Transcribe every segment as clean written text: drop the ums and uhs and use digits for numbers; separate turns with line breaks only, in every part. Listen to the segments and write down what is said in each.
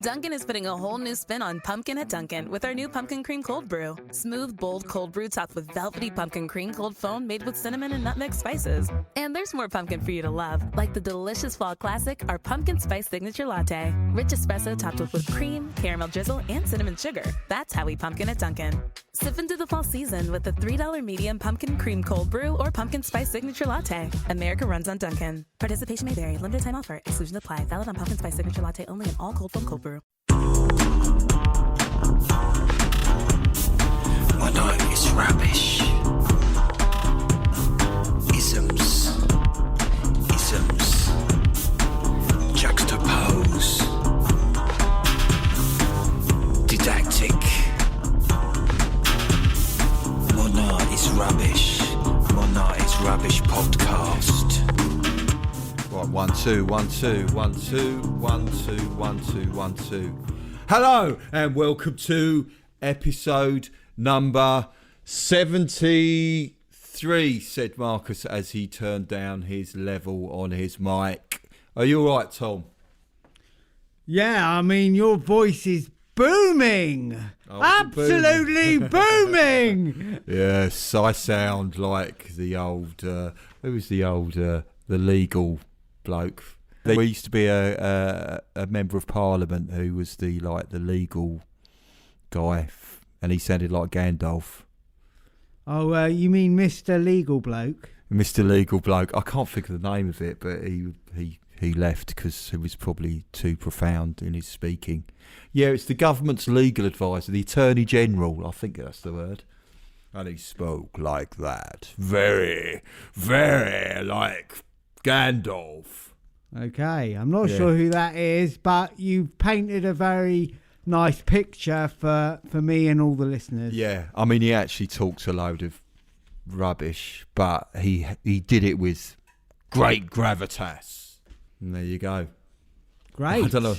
Dunkin' is putting a whole new spin on pumpkin at Dunkin' with our new Pumpkin Cream Cold Brew. Smooth, bold cold brew topped with velvety pumpkin cream cold foam made with cinnamon and nutmeg spices. And there's more pumpkin for you to love, like the delicious fall classic, our Pumpkin Spice Signature Latte. Rich espresso topped with whipped cream, caramel drizzle, and cinnamon sugar. That's how we pumpkin at Dunkin'. Sip into the fall season with the $3 medium Pumpkin Cream Cold Brew or Pumpkin Spice Signature Latte. America runs on Dunkin'. Participation may vary. Limited time offer. Exclusions apply. Valid on Pumpkin Spice Signature Latte only in all cold foam cold brew.
My night is rubbish. Isms. Juxtapose. Didactic. My night is rubbish. My night is rubbish podcast.
Right, 1 2 1 2 1 2 1 2 1 2 1 2. Hello and welcome to episode number 73, said Marcus as he turned down his level on his mic. Are you all right, Tom?
Yeah, I mean, your voice is booming.
Oh,
absolutely booming.
Yes, I sound like the old, who was the legal bloke? There used to be a member of Parliament who was the legal guy, and he sounded like Gandalf.
Oh, you mean Mr. Legal Bloke?
Mr. Legal Bloke. I can't think of the name of it, but he left because he was probably too profound in his speaking. Yeah, it's the government's legal advisor, the Attorney General. I think that's the word. And he spoke like that, very, very like Gandalf.
Okay, I'm not sure who that is, but you've painted a very nice picture for me and all the listeners.
Yeah, I mean, he actually talks a load of rubbish, but he did it with great gravitas. And there you go.
Great.
I don't know.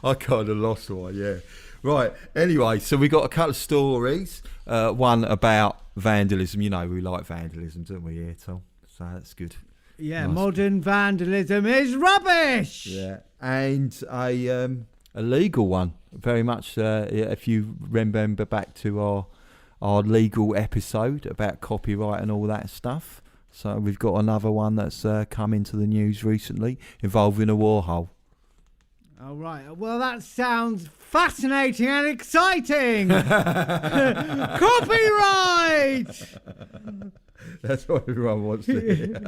I kind of lost one, yeah. Right, anyway, so we got a couple of stories. One about vandalism. You know, we like vandalism, don't we, here, Tom? So that's good.
Yeah,
nice.
Modern vandalism is rubbish.
Yeah, and a legal one, very much. If you remember back to our legal episode about copyright and all that stuff. So we've got another one that's come into the news recently involving a Warhol.
All right. Well, that sounds fascinating and exciting. Copyright.
That's what everyone wants to hear.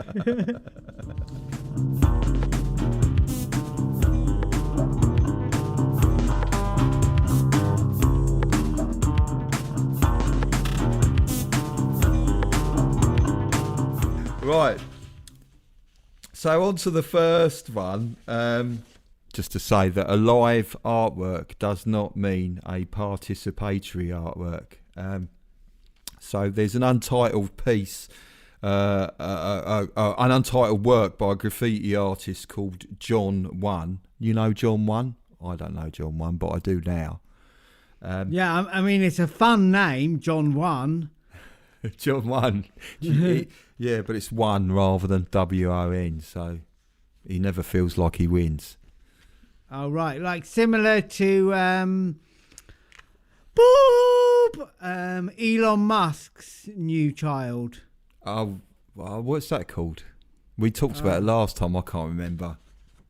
Right. So on to the first one. Just to say that a live artwork does not mean a participatory artwork. So there's an untitled piece, an untitled work by a graffiti artist called JonOne. You know JonOne? I don't know JonOne, but I do now.
Yeah, I mean, it's a fun name, JonOne.
JonOne. Yeah, but it's one rather than WON, so he never feels like he wins.
Oh, right. Like similar to Elon Musk's new child.
Oh, what's that called? We talked about it last time. I can't remember.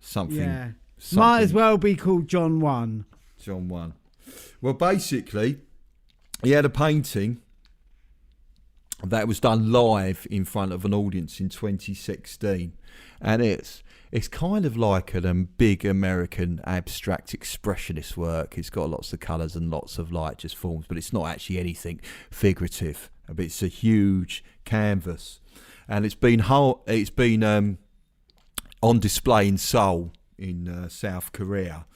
Something.
Might as well be called JonOne.
JonOne. Well, basically, he had a painting that was done live in front of an audience in 2016, and it's kind of like a big American abstract expressionist work. It's got lots of colours and lots of just forms, but it's not actually anything figurative. But it's a huge canvas, and it's been on display in Seoul in South Korea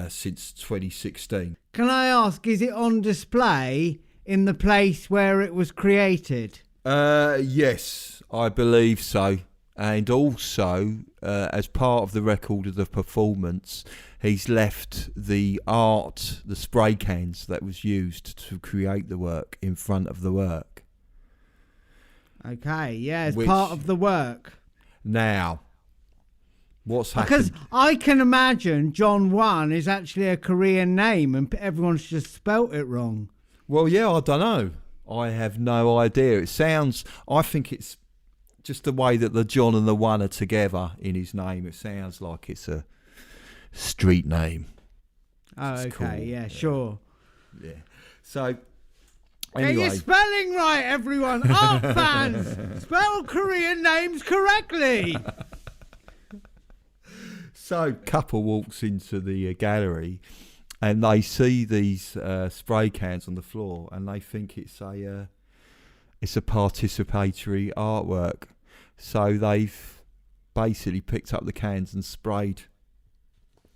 since 2016.
Can I ask, is it on display in the place where it was created?
Yes, I believe so. And also, as part of the record of the performance, he's left the spray cans that was used to create the work in front of the work.
Okay, yeah, as part of the work.
Now, What's happened?
Because I can imagine JonOne is actually a Korean name and everyone's just spelt it wrong.
Well, yeah, I don't know. I have no idea. I think it's just the way that the John and the One are together in his name. It sounds like it's a street name.
Oh,
it's
okay,
cool.
yeah, sure.
Yeah. So,
Get your spelling right, everyone. Art fans, spell Korean names correctly.
So, couple walks into the gallery, and they see these spray cans on the floor, and they think it's a participatory artwork. So they've basically picked up the cans and sprayed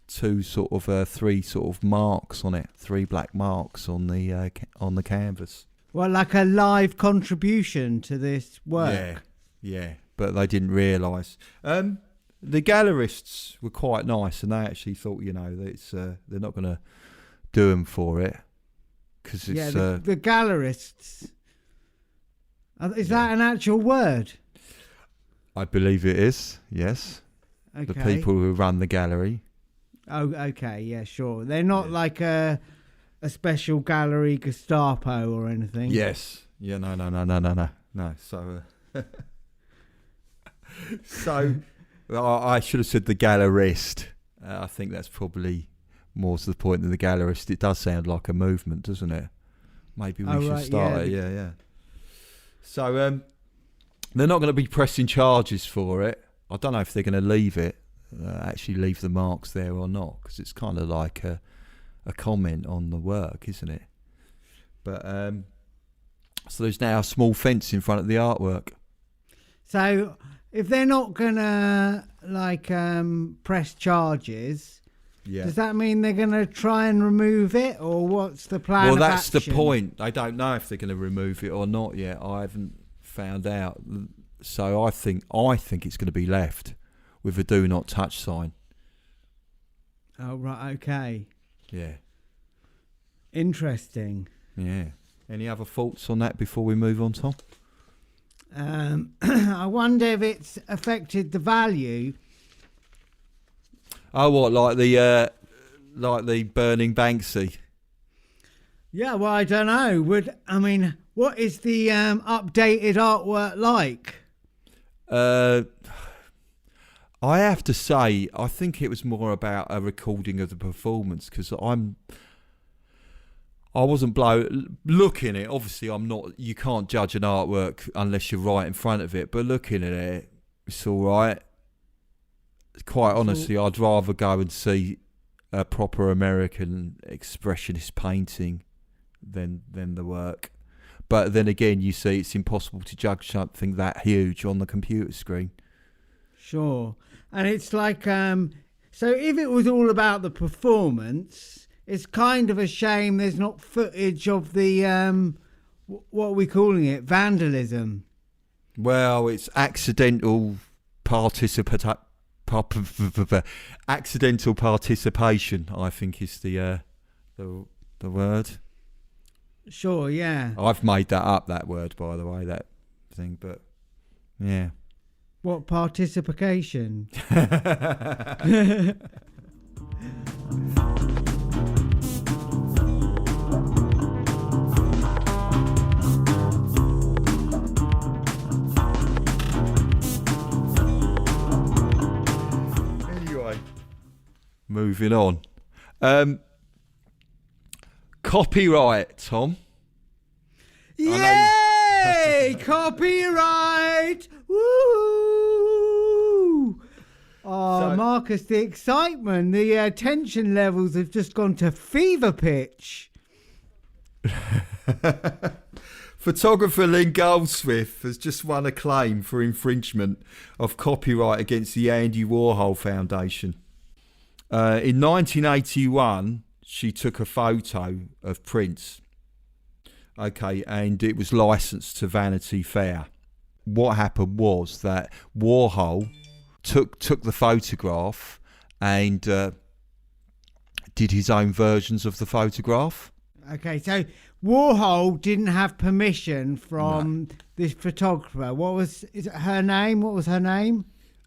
three sort of marks on it, 3 black marks on the canvas.
Well, like a live contribution to this work.
Yeah, but they didn't realise. The gallerists were quite nice, and they actually thought, that they're not going to do them for it because it's
the gallerists. Is that an actual word?
I believe it is. Yes,
okay.
The people who run the gallery.
Oh, okay, yeah, sure. They're not like a special gallery Gestapo or anything.
Yes. Yeah. No. So, I should have said the gallerist. I think that's probably more to the point than the gallerist. It does sound like a movement, doesn't it? Maybe we should start it. Yeah. So, they're not going to be pressing charges for it. I don't know if they're going to leave the marks there or not, because it's kind of like a comment on the work, isn't it? But so there's now a small fence in front of the artwork.
So if they're not gonna press charges, does that mean they're gonna try and remove it, or what's the plan?
Well, that's
action?
the point. They don't know if they're going to remove it or not yet. I haven't found out. So I think it's going to be left with a do not touch sign.
Oh, right, okay.
Yeah.
Interesting.
Yeah. Any other thoughts on that before we move on, Tom?
I wonder if it's affected the value.
Oh, what, like the burning Banksy?
Yeah, well, I don't know. What is the updated artwork like?
I have to say, I think it was more about a recording of the performance, because I wasn't looking at it. Obviously, I'm not. You can't judge an artwork unless you're right in front of it. But looking at it, it's all right. Quite honestly, I'd rather go and see a proper American expressionist painting than the work. But then again, you see, it's impossible to judge something that huge on the computer screen.
Sure. And it's like, so if it was all about the performance, it's kind of a shame there's not footage of the, what are we calling it, vandalism.
Well, it's accidental accidental participation, I think, is the word.
Sure, yeah.
I've made that up, that word, by the way, that thing, but yeah.
What, participation?
Anyway, moving on. Copyright, Tom.
Yay! Copyright! Woo! Oh, Marcus, the excitement, the tension levels have just gone to fever pitch.
Photographer Lynn Goldsmith has just won a claim for infringement of copyright against the Andy Warhol Foundation. In 1981, she took a photo of Prince. Okay, and it was licensed to Vanity Fair. What happened was that Warhol took the photograph and did his own versions of the photograph.
Okay, so Warhol didn't have permission from this photographer. What was her name?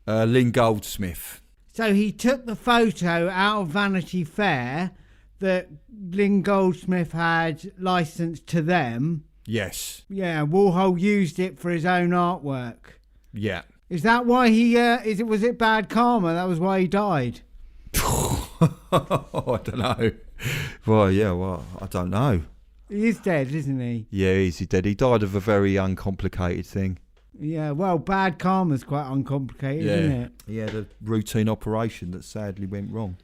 Lynn Goldsmith. So he took the photo out of Vanity Fair that Lynn Goldsmith had licensed to them.
Yes.
Yeah, Warhol used it for his own artwork.
Yeah.
Is that why he? Was it bad karma? That was why he died.
I don't know. Well, I don't know.
He is dead, isn't he?
Yeah, he's dead. He died of a very uncomplicated thing.
Yeah, well, bad karma's quite uncomplicated, isn't it?
He had a routine operation that sadly went wrong.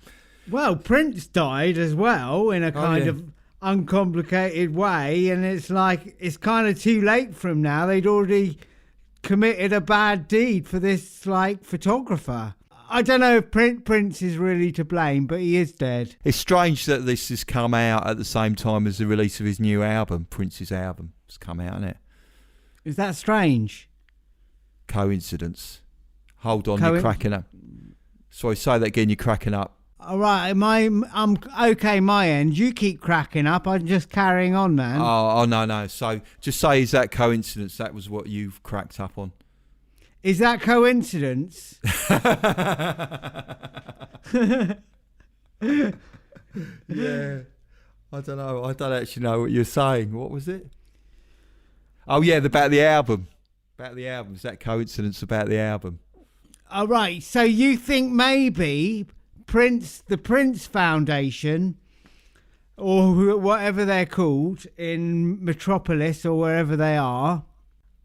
Well, Prince died as well in a kind of uncomplicated way, and it's like it's kind of too late for him now. They'd already committed a bad deed for this photographer. I don't know if Prince is really to blame, but he is dead.
It's strange that this has come out at the same time as the release of his new album. Prince's album has come out, isn't it?
Is that strange?
Coincidence. Hold on, you're cracking up. Sorry, say that again, you're cracking up.
All right, I'm okay, my end. You keep cracking up. I'm just carrying on, man.
Oh, no. So just say, is that coincidence? That was what you've cracked up on.
Is that coincidence?
Yeah. I don't know. I don't actually know what you're saying. What was it? Oh, yeah, about the album. About the album. Is that coincidence about the album?
All right. So you think maybe the Prince Foundation, or whatever they're called in Metropolis or wherever they are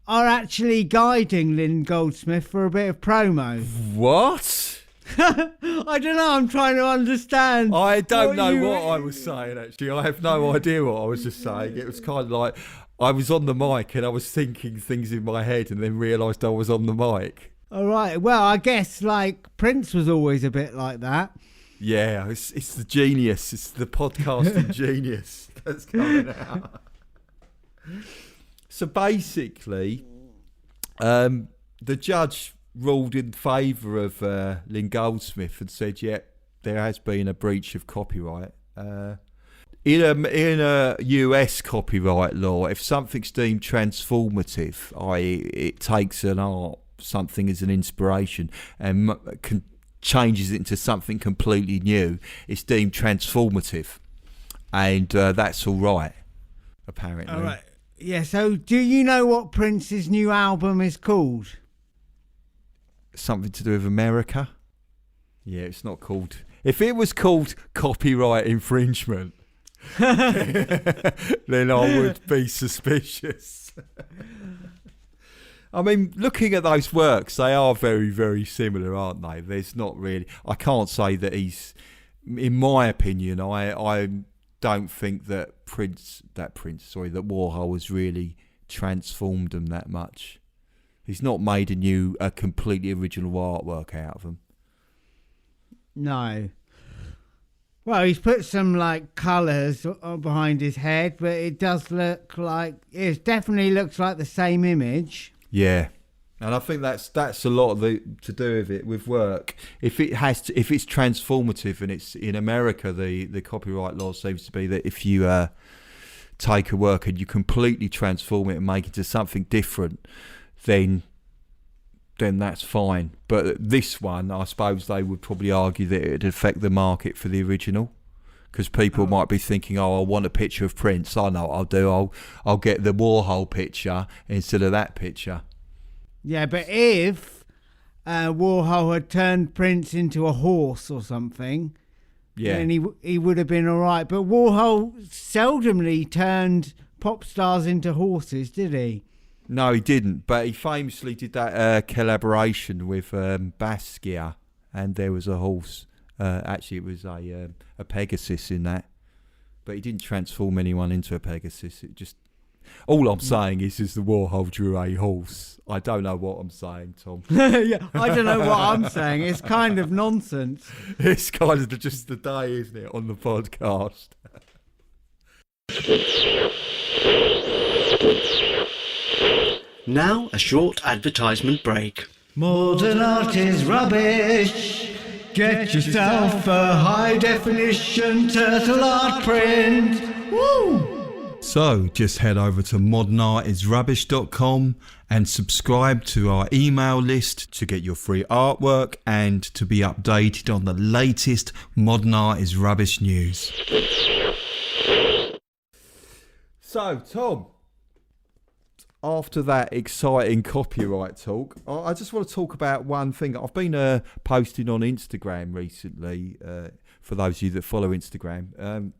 actually guiding Lynn Goldsmith for a bit of promo?
What?
I don't know. I'm trying to understand.
I don't know what I was saying, actually. I have no idea what I was just saying. It was kind of like I was on the mic and I was thinking things in my head and then realised I was on the mic.
All right. Well, I guess Prince was always a bit like that.
Yeah, it's the genius. It's the podcasting genius that's coming out. So basically, the judge ruled in favour of Lynn Goldsmith and said, yeah, there has been a breach of copyright. In a US copyright law, if something's deemed transformative, i.e. it takes an art, something as an inspiration, and changes it into something completely new, it's deemed transformative. And that's all right, apparently.
All right. Yeah, so do you know what Prince's new album is called?
Something to do with America? Yeah, it's not called... If it was called copyright infringement, then I would be suspicious. I mean, looking at those works, they are very, very similar, aren't they? There's not really... I can't say that he's... In my opinion, I don't think that Warhol has really transformed them that much. He's not made a completely original artwork out of them.
No. Well, he's put some colours behind his head, but it does look like it definitely looks like the same image. Yeah.
And I think that's a lot to do with it, with work. If it's transformative, and it's in America, the copyright law seems to be that if you take a work and you completely transform it and make it into something different, then that's fine. But this one, I suppose they would probably argue that it'd affect the market for the original, because people might be thinking, I want a picture of Prince. I know what I'll do. I'll get the Warhol picture instead of that picture.
Yeah, but if Warhol had turned Prince into a horse or something, then he would have been all right. But Warhol seldomly turned pop stars into horses, did he?
No, he didn't. But he famously did that collaboration with Basquiat, and there was a horse. Actually, it was a Pegasus in that. But he didn't transform anyone into a Pegasus. It just... All I'm saying is the Warhol drew a horse. I don't know what I'm saying, Tom.
Yeah, I don't know what I'm saying. It's kind of nonsense.
It's kind of just the day, isn't it, on the podcast?
Now a short advertisement break.
Modern art is rubbish. Get yourself a high definition turtle art print. Woo!
So just head over to modernartisrubbish.com and subscribe to our email list to get your free artwork and to be updated on the latest Modern Art is Rubbish news. So, Tom, after that exciting copyright talk, I just want to talk about one thing. I've been posting on Instagram recently, for those of you that follow Instagram,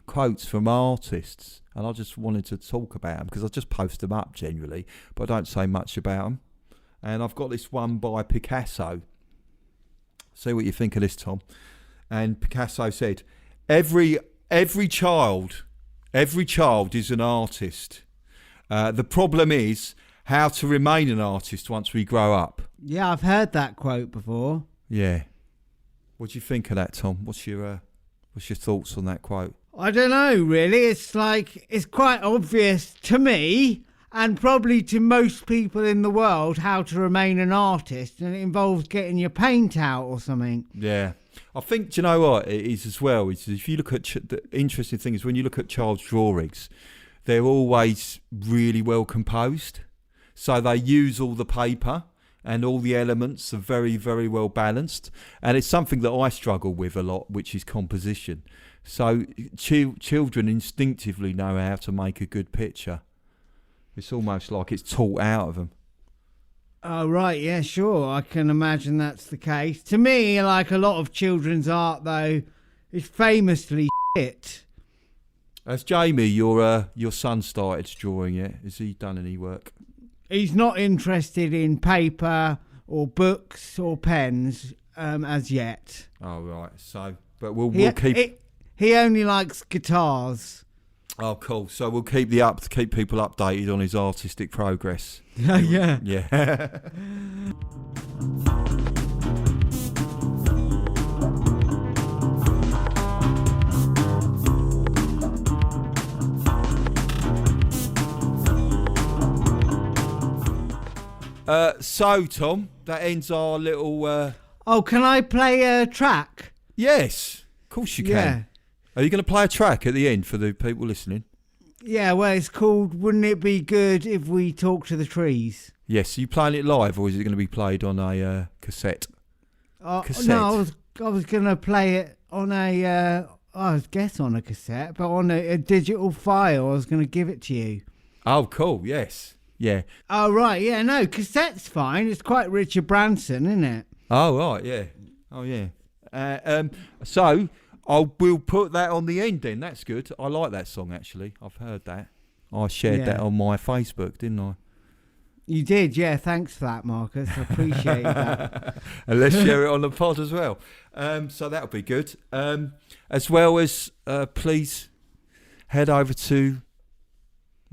quotes from artists, and I just wanted to talk about them because I just post them up generally, but I don't say much about them. And I've got this one by Picasso. See what you think of this, Tom. And Picasso said, every child is an artist. The problem is how to remain an artist once we grow up.
Yeah, I've heard that quote before.
Yeah. What do you think of that, Tom? What's your thoughts on that quote?
I don't know, really. It's quite obvious to me, and probably to most people in the world, how to remain an artist, and it involves getting your paint out or something.
Yeah. I think, do you know what it is as well? Is if you look at the interesting thing is when you look at child's drawings, they're always really well composed. So they use all the paper and all the elements are very, very well balanced. And it's something that I struggle with a lot, which is composition. So children instinctively know how to make a good picture. It's almost like it's taught out of them.
Oh, right, yeah, sure. I can imagine that's the case. To me, like a lot of children's art, though, is famously shit.
Has Jamie, your son, started drawing yet? Has he done any work?
He's not interested in paper or books or pens as yet.
Oh, right. So, but we'll keep...
He only likes guitars.
Oh, cool. So we'll keep keep people updated on his artistic progress.
Yeah.
Yeah. So, Tom, that ends our little...
Oh, can I play a track?
Yes, of course you can.
Yeah.
Are you going to play a track at the end for the people listening?
Yeah, well, it's called Wouldn't It Be Good If We Talk to the Trees?
Yes, are you playing it live or is it going to be played on a cassette?
Cassette? No, I was going to play it on I guess on a cassette, but on a digital file. I was going to give it to you.
Oh, cool, yes. Yeah.
Oh, right, yeah, no, cassette's fine. It's quite Richard Branson, isn't it?
Oh, right, yeah. Oh, yeah. So... we'll put that on the end then. That's good. I like that song, actually. I've heard that. I shared that on my Facebook, didn't I?
You did, yeah. Thanks for that, Marcus. I appreciate that.
And let's share it on the pod as well. So that'll be good. As well as, please head over to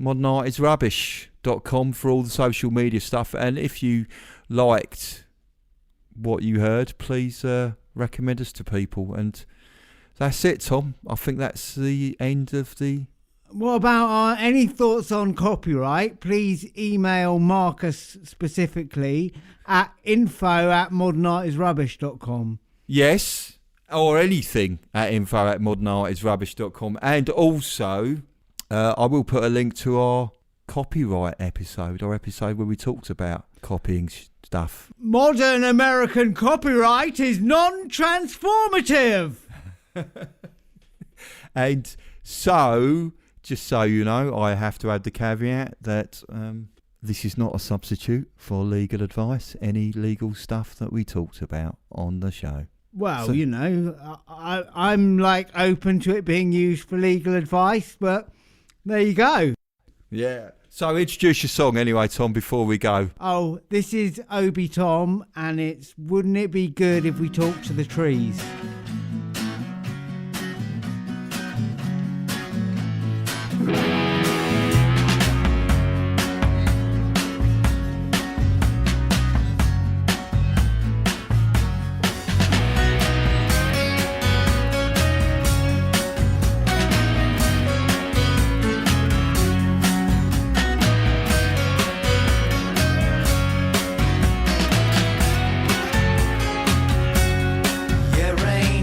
modernartisrubbish.com for all the social media stuff. And if you liked what you heard, please recommend us to people. And... that's it, Tom. I think that's the end of the...
What about any thoughts on copyright? Please email Marcus specifically at info@modernartisrubbish.com.
Yes, or anything at info@modernartisrubbish.com. And also, I will put a link to our copyright episode, our episode where we talked about copying stuff.
Modern American copyright is non-transformative.
And so, just so you know, I have to add the caveat that this is not a substitute for legal advice, any legal stuff that we talked about on the show.
Well, so, you know, I'm like open to it being used for legal advice, but there you go.
Yeah. So introduce your song anyway, Tom, before we go.
Oh, this is Obi Tom, and it's Wouldn't It Be Good If We Talked to the Trees?
Yeah, rain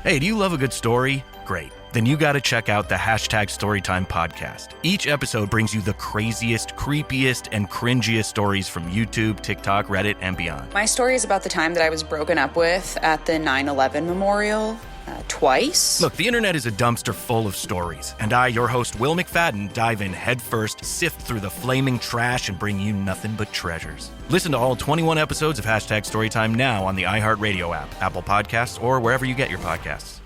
Hey, do you love a good story? Great. Then you got to check out the #Storytime podcast. Each episode brings you the craziest, creepiest, and cringiest stories from YouTube, TikTok, Reddit, and beyond.
My story is about the time that I was broken up with at the 9/11 memorial. Twice.
Look, the internet is a dumpster full of stories, and I, your host, Will McFadden, dive in headfirst, sift through the flaming trash, and bring you nothing but treasures. Listen to all 21 episodes of #Storytime now on the iHeartRadio app, Apple Podcasts, or wherever you get your podcasts.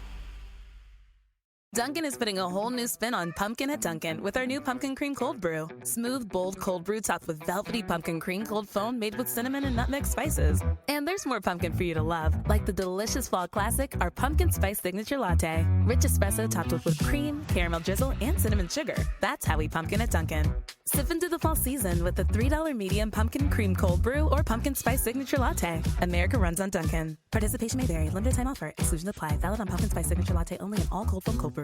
Dunkin' is putting a whole new spin on pumpkin at Dunkin' with our new pumpkin cream cold brew. Smooth, bold cold brew topped with velvety pumpkin cream cold foam made with cinnamon and nutmeg spices. And there's more pumpkin for you to love, like the delicious fall classic, our pumpkin spice signature latte. Rich espresso topped with whipped cream, caramel drizzle, and cinnamon sugar. That's how we pumpkin at Dunkin'. Sip into the fall season with the $3 medium pumpkin cream cold brew or pumpkin spice signature latte. America runs on Dunkin'. Participation may vary. Limited time offer. Exclusions apply. Valid on pumpkin spice signature latte only in all cold foam cold brew.